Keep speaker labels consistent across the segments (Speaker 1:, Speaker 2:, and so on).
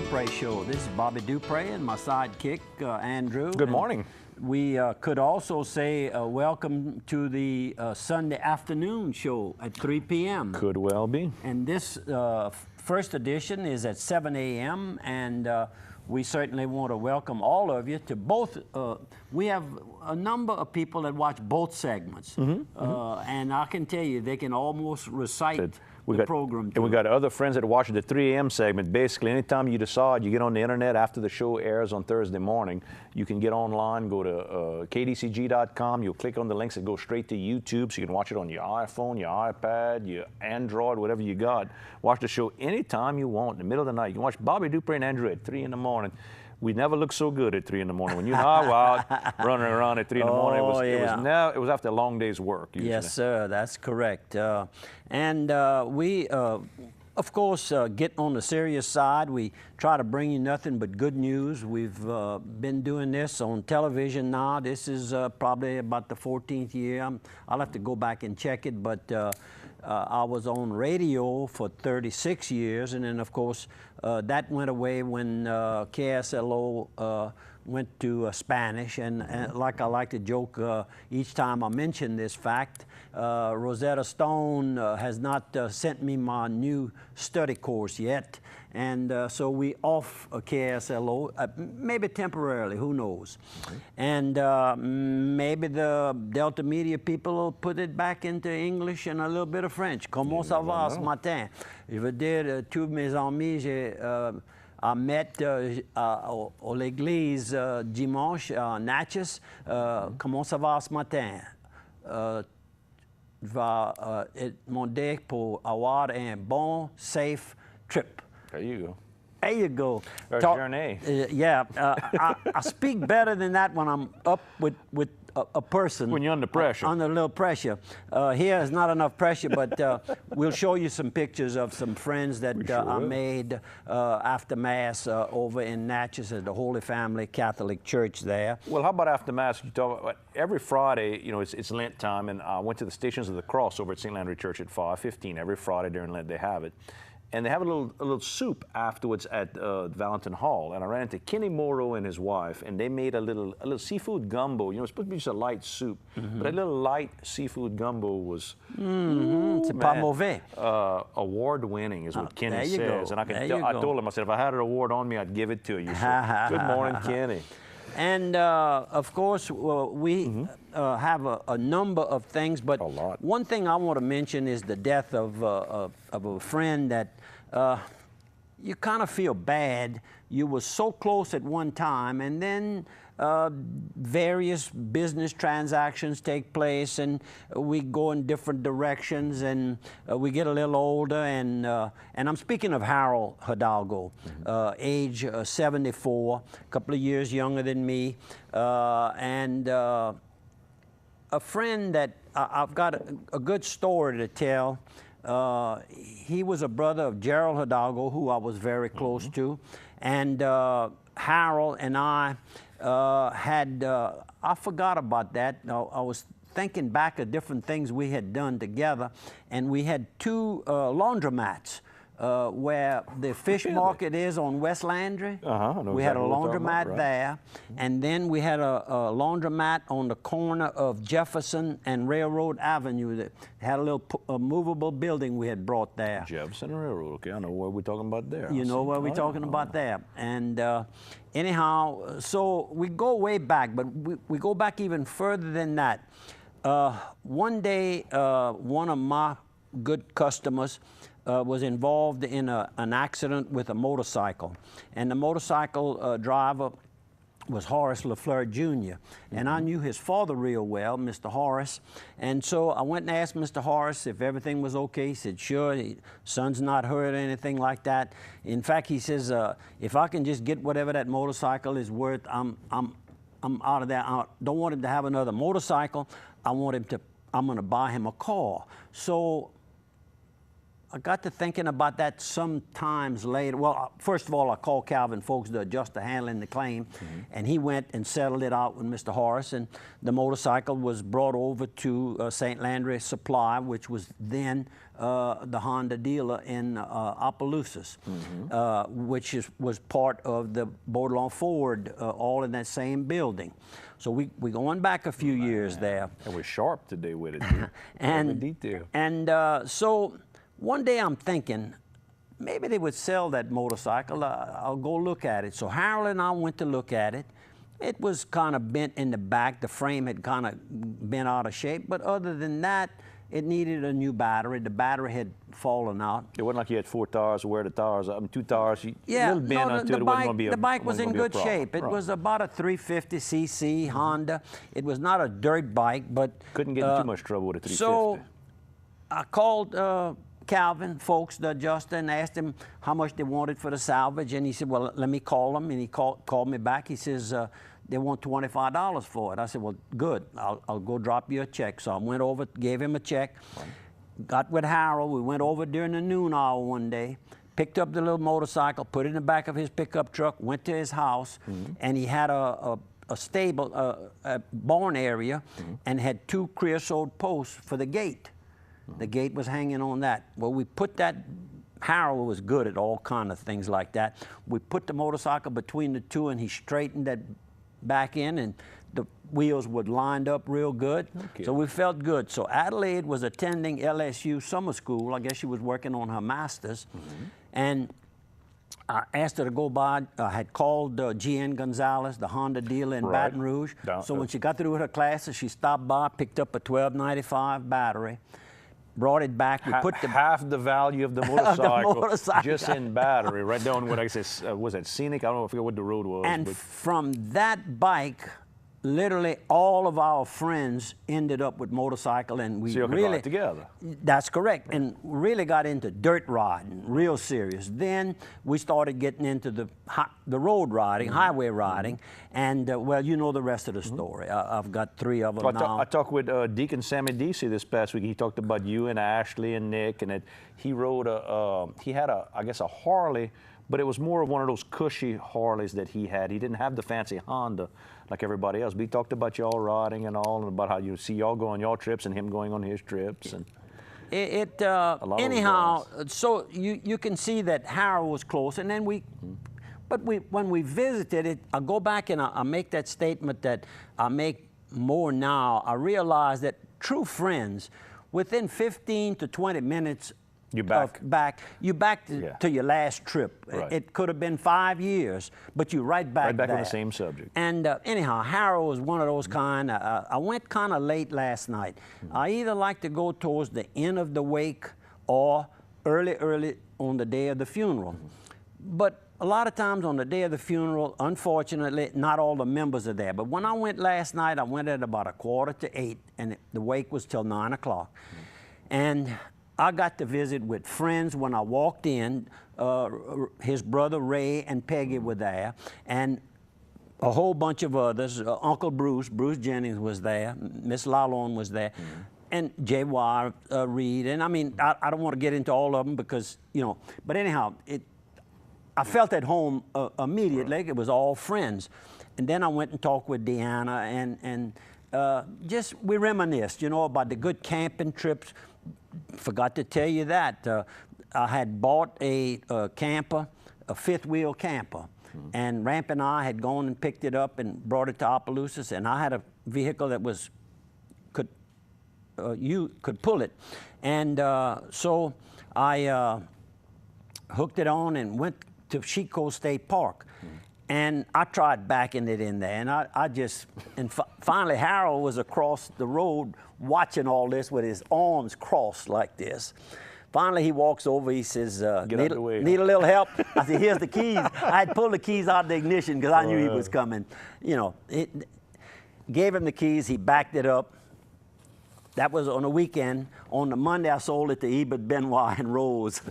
Speaker 1: Dupre Show. This is Bobby Dupre and my sidekick, Andrew.
Speaker 2: Good morning.
Speaker 1: We could also say welcome to the Sunday afternoon show at 3 p.m.
Speaker 2: Could well be.
Speaker 1: And this first edition is at 7 a.m. and we certainly want to welcome all of you to both. We have a number of people that watch both segments. And I can tell you, they can almost recite the program.
Speaker 2: And we got other friends that watch the 3 a.m. segment. Basically, anytime you decide, you get on the internet after the show airs on Thursday morning, you can get online, go to kdcg.com. You'll click on the links that go straight to YouTube, so you can watch it on your iPhone, your iPad, your Android, whatever you got. Watch the show anytime you want, in the middle of the night. You can watch Bobby Dupre and Andrew at 3 in the morning. We never look so good at 3 in the morning. When you and I were out running around at 3 in the morning, it was after a long day's work. Usually.
Speaker 1: Yes, sir, that's correct. We, of course, get on the serious side. We try to bring you nothing but good news. We've been doing this on television now. This is probably about the 14th year. I'll have to go back and check it, but I was on radio for 36 years, and then, of course, that went away when KSLO went to Spanish. And like I like to joke each time I mention this fact, Rosetta Stone has not sent me my new study course yet. And so we off KSLO, maybe temporarily, who knows. And maybe the Delta Media people will put it back into English and a little bit of French. Comment ça va ce matin? Je veux dire, tous mes amis, j'ai met à l'église dimanche à Natchez. Comment ça va ce matin? Va demander pour avoir un bon, safe trip.
Speaker 2: There you go.
Speaker 1: There you go.
Speaker 2: There's journey.
Speaker 1: Yeah, I speak better than that when I'm up with a person.
Speaker 2: When you're under pressure.
Speaker 1: Under a little pressure. Here is not enough pressure, but we'll show you some pictures of some friends that I made after Mass over in Natchez at the Holy Family Catholic Church there.
Speaker 2: Well, how about after Mass? You talk about every Friday, you know, it's Lent time, and I went to the Stations of the Cross over at St. Landry Church at 5:15. Every Friday during Lent they have it. And they have a little soup afterwards at Valentin Hall. And I ran into Kenny Morrow and his wife, and they made a little seafood gumbo. You know, it's supposed to be just a light soup, but a little light seafood gumbo was
Speaker 1: c'est pas mauvais.
Speaker 2: Award-winning is what Kenny says.
Speaker 1: Go.
Speaker 2: And I told him, I said, if I had an award on me, I'd give it to you. So, good morning, Kenny.
Speaker 1: And of course, we have a number of things, but one thing I want to mention is the death of a friend that you kind of feel bad. You were so close at one time, and then various business transactions take place, and we go in different directions, and we get a little older. And I'm speaking of Harold Hidalgo, age 74, a couple of years younger than me, and a friend that I've got a good story to tell. He was a brother of Gerald Hidalgo, who I was very close to, and Harold and I I forgot about that. I was thinking back of different things we had done together, and we had two laundromats. Where the fish market is on West Landry. We had a laundromat there, and then we had a laundromat on the corner of Jefferson and Railroad Avenue that had a little movable building we had brought there.
Speaker 2: Jefferson and Railroad, okay, I know what we're talking about there.
Speaker 1: You know what we're talking about there. And anyhow, so we go way back, but we go back even further than that. One day, one of my good customers was involved in an accident with a motorcycle. And the motorcycle driver was Horace LaFleur Jr. And I knew his father real well, Mr. Horace. And so I went and asked Mr. Horace if everything was okay. He said, sure, son's not hurt or anything like that. In fact, he says, if I can just get whatever that motorcycle is worth, I'm out of there. I don't want him to have another motorcycle. I'm going to buy him a car. So I got to thinking about that sometimes later. Well, first of all, I called Calvin Folks, the adjuster handling the claim, and he went and settled it out with Mr. Horace, and the motorcycle was brought over to St. Landry Supply, which was then the Honda dealer in Opelousas, which was part of the Baudelaire Ford, all in that same building. So we going back a few years there.
Speaker 2: And we're sharp today with it, too. Every detail.
Speaker 1: And so one day I'm thinking, maybe they would sell that motorcycle. I'll go look at it. So Harold and I went to look at it. It was kind of bent in the back. The frame had kind of bent out of shape. But other than that, it needed a new battery. The battery had fallen out.
Speaker 2: It wasn't like you had 4 tires, where the tires, I mean, 2 tires,
Speaker 1: yeah,
Speaker 2: little bent until it wasn't going to be a
Speaker 1: the bike was in good shape. It
Speaker 2: Right.
Speaker 1: was about a 350cc Honda. It was not a dirt bike, but
Speaker 2: Couldn't get in too much trouble with a 350.
Speaker 1: So I called Calvin Folks, the adjuster, and asked him how much they wanted for the salvage. And he said, well, let me call them. And he called me back. He says, they want $25 for it. I said, well, good. I'll go drop you a check. So I went over, gave him a check, got with Harold. We went over during the noon hour one day, picked up the little motorcycle, put it in the back of his pickup truck, went to his house, and he had a stable, a barn area, and had 2 creosote posts for the gate. The gate was hanging on that. Well, we put that, Harold was good at all kind of things like that. We put the motorcycle between the 2, and he straightened that back in, and the wheels were lined up real good.
Speaker 2: Okay.
Speaker 1: So we felt good. So Adelaide was attending LSU summer school. I guess she was working on her master's. And I asked her to go by. I had called G.N. Gonzalez, the Honda dealer in
Speaker 2: Right.
Speaker 1: Baton Rouge.
Speaker 2: Down,
Speaker 1: So when she got through with her classes, she stopped by, picked up a 1295 battery, brought it back. We put the
Speaker 2: half the value of the motorcycle,
Speaker 1: motorcycle.
Speaker 2: just in battery, right down what I said, was that Scenic? I don't know, I forget what the road was.
Speaker 1: And
Speaker 2: but
Speaker 1: from that bike, literally all of our friends ended up with motorcycle, and we
Speaker 2: so you could
Speaker 1: really
Speaker 2: ride together.
Speaker 1: That's correct, and really got into dirt riding, real serious. Then we started getting into the road riding, highway riding, and well, you know the rest of the story. I've got 3 of them
Speaker 2: Well,
Speaker 1: now.
Speaker 2: I talked with Deacon Sammy Deasy this past week. He talked about you and Ashley and Nick, and that he rode he had I guess a Harley, but it was more of one of those cushy Harleys that he had. He didn't have the fancy Honda like everybody else. But he talked about y'all riding and all, and about how you see y'all go on your trips and him going on his trips. And
Speaker 1: Anyhow, so you can see that Harold was close, and then when we visited it, I go back and I make that statement that I make more now. I realize that true friends, within 15 to 20 minutes,
Speaker 2: You back.
Speaker 1: You back to your last trip.
Speaker 2: Right.
Speaker 1: It could have been 5 years, but you right back
Speaker 2: Right back
Speaker 1: there.
Speaker 2: on the same subject.
Speaker 1: And anyhow, Harold was one of those kind. I went kind of late last night. I either like to go towards the end of the wake or early on the day of the funeral. But a lot of times on the day of the funeral, unfortunately, not all the members are there. But when I went last night, I went at about 7:45, and the wake was till 9 o'clock. And I got to visit with friends when I walked in. His brother Ray and Peggy were there, and a whole bunch of others. Uncle Bruce Jennings was there. Miss Lalonde was there, and J.Y. Reed. And I mean, I don't want to get into all of them because, you know, but anyhow, I felt at home immediately. It was all friends. And then I went and talked with Deanna, and just we reminisced, you know, about the good camping trips. Forgot to tell you that. I had bought a camper, a 5th-wheel camper, and Ramp and I had gone and picked it up and brought it to Opelousas, and I had a vehicle that could pull it. And so I hooked it on and went to Sheep Cove State Park. And I tried backing it in there, and finally Harold was across the road watching all this with his arms crossed like this. Finally, he walks over, he says,
Speaker 2: Get out the way.
Speaker 1: Need a little help? I said, here's the keys. I had pulled the keys out of the ignition because I knew he was coming. You know, gave him the keys, he backed it up. That was on a weekend. On the Monday, I sold it to Ebert, Benoit, and Rose.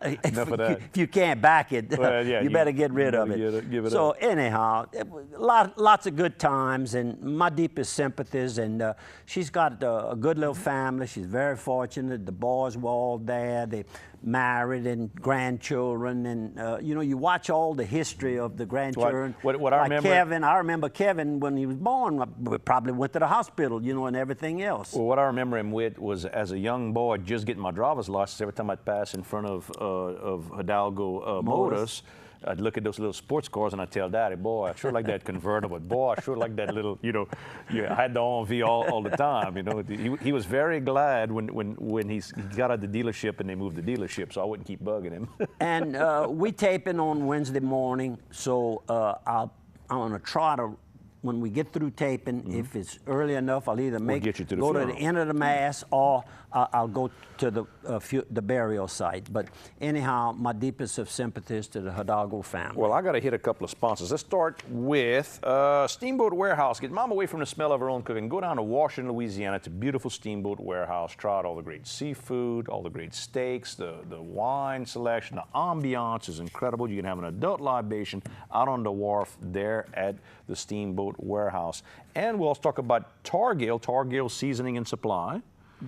Speaker 2: Enough of that.
Speaker 1: If you can't back it,
Speaker 2: Well, yeah,
Speaker 1: you better get rid of it.
Speaker 2: Give it
Speaker 1: So
Speaker 2: up.
Speaker 1: anyhow, lots of good times, and my deepest sympathies. And she's got a good little family. She's very fortunate. The boys were all there. They married and grandchildren, and you know, you watch all the history of the grandchildren.
Speaker 2: What I remember,
Speaker 1: Kevin, I remember Kevin when he was born. We probably went to the hospital, you know, and everything else.
Speaker 2: Well, what I remember him with was as a young boy, just getting my driver's license. Every time I'd pass in front of Hidalgo Motors, I'd look at those little sports cars and I'd tell Daddy, boy, I sure like that convertible. Boy, I sure like that little, you know, I had the ENVI all the time. You know, he was very glad when he got out of the dealership and they moved the dealership, so I wouldn't keep bugging him.
Speaker 1: And we taping on Wednesday morning, so I'm gonna try to. When we get through taping, if it's early enough, I'll either
Speaker 2: get you to the
Speaker 1: go to the
Speaker 2: funeral.
Speaker 1: end of the mass, or I'll go to the burial site. But anyhow, my deepest of sympathies to the Hidalgo family.
Speaker 2: Well, I got to hit a couple of sponsors. Let's start with Steamboat Warehouse. Get mom away from the smell of her own cooking. Go down to Washington, Louisiana. It's a beautiful Steamboat Warehouse. Try out all the great seafood, all the great steaks, the wine selection. The ambiance is incredible. You can have an adult libation out on the wharf there at the Steamboat Warehouse. And we'll talk about Targill Seasoning and Supply.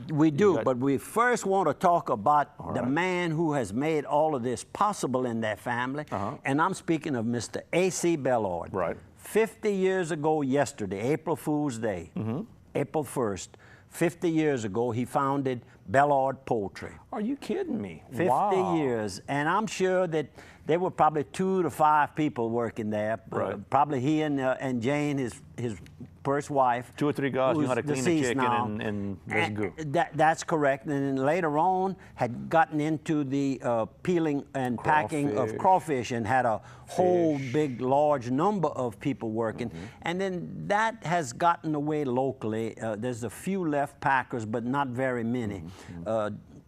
Speaker 1: We do, but we first want to talk about the man who has made all of this possible in their family. And I'm speaking of Mr. A.C. Bellord.
Speaker 2: Right.
Speaker 1: 50 years ago yesterday, April Fool's Day, April 1st, 50 years ago, he founded Bellord Poultry.
Speaker 2: Are you kidding me?
Speaker 1: 50
Speaker 2: Wow.
Speaker 1: years. And I'm sure that there were probably 2 to 5 people working there.
Speaker 2: Right.
Speaker 1: Probably he and Jane, his first wife.
Speaker 2: 2 or 3 guys
Speaker 1: who's
Speaker 2: knew how to clean the
Speaker 1: deceased
Speaker 2: chicken
Speaker 1: now.
Speaker 2: and that's good.
Speaker 1: That's correct. And then later on had gotten into the peeling and packing of crawfish and had a whole big, large number of people working. And then that has gotten away locally. There's a few left packers, but not very many.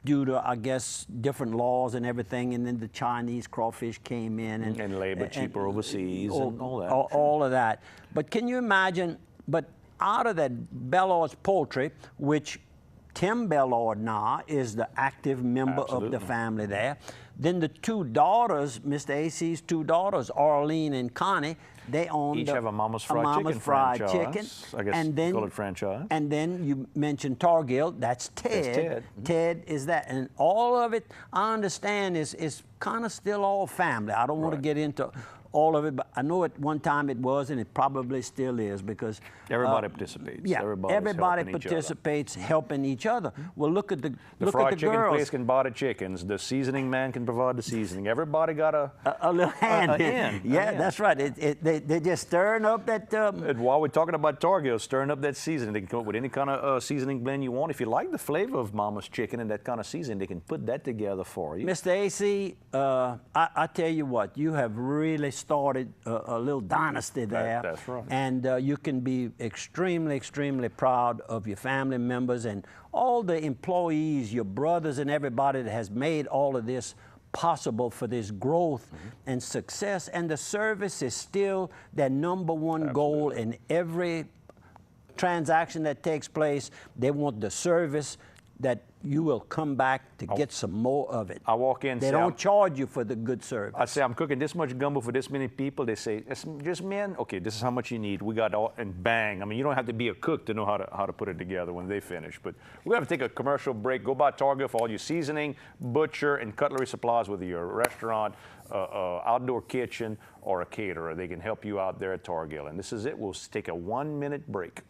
Speaker 1: Due to, I guess, different laws and everything, and then the Chinese crawfish came in.
Speaker 2: And labor cheaper overseas and all that.
Speaker 1: All of that. But can you imagine, but out of that Bellord's Poultry, which Tim Bellord now is the active member of the family there, then the 2 daughters, Mr. A.C.'s 2 daughters, Arlene and Connie, they own
Speaker 2: Each have a Mama's Fried Chicken franchise. I guess call it franchise.
Speaker 1: And then you mentioned Targill, that's Ted. Ted is that. And all of it, I understand, is kind of still all family. I don't want to get into all of it, but I know at one time it was, and it probably still is, because
Speaker 2: everybody participates.
Speaker 1: Yeah, everybody participates, helping each other. Well, look at the
Speaker 2: fried chicken
Speaker 1: girls.
Speaker 2: place can buy the chickens. The seasoning man can provide the seasoning. Everybody got
Speaker 1: a little hand in. Yeah, that's right. They're just stirring up that.
Speaker 2: And while we're talking about Targill, stirring up that seasoning, they can come up with any kind of seasoning blend you want. If you like the flavor of Mama's chicken and that kind of seasoning, they can put that together for you.
Speaker 1: Mr. A.C., I tell you what, you have really started a little dynasty there.
Speaker 2: That's right.
Speaker 1: And you can be extremely, extremely proud of your family members and all the employees, your brothers and everybody that has made all of this possible for this growth and success. And the service is still their #1 goal in every transaction that takes place. They want the service that you will come back to get some more of it.
Speaker 2: I walk in.
Speaker 1: They don't charge you for the good service.
Speaker 2: I say, I'm cooking this much gumbo for this many people. They say, it's just men? Okay, this is how much you need. We got all, and bang. I mean, you don't have to be a cook to know how to put it together when they finish. But we're going to take a commercial break. Go by Target for all your seasoning, butcher, and cutlery supplies, whether you're a restaurant, outdoor kitchen, or a caterer. They can help you out there at Target. And this is it. We'll take a 1-minute break.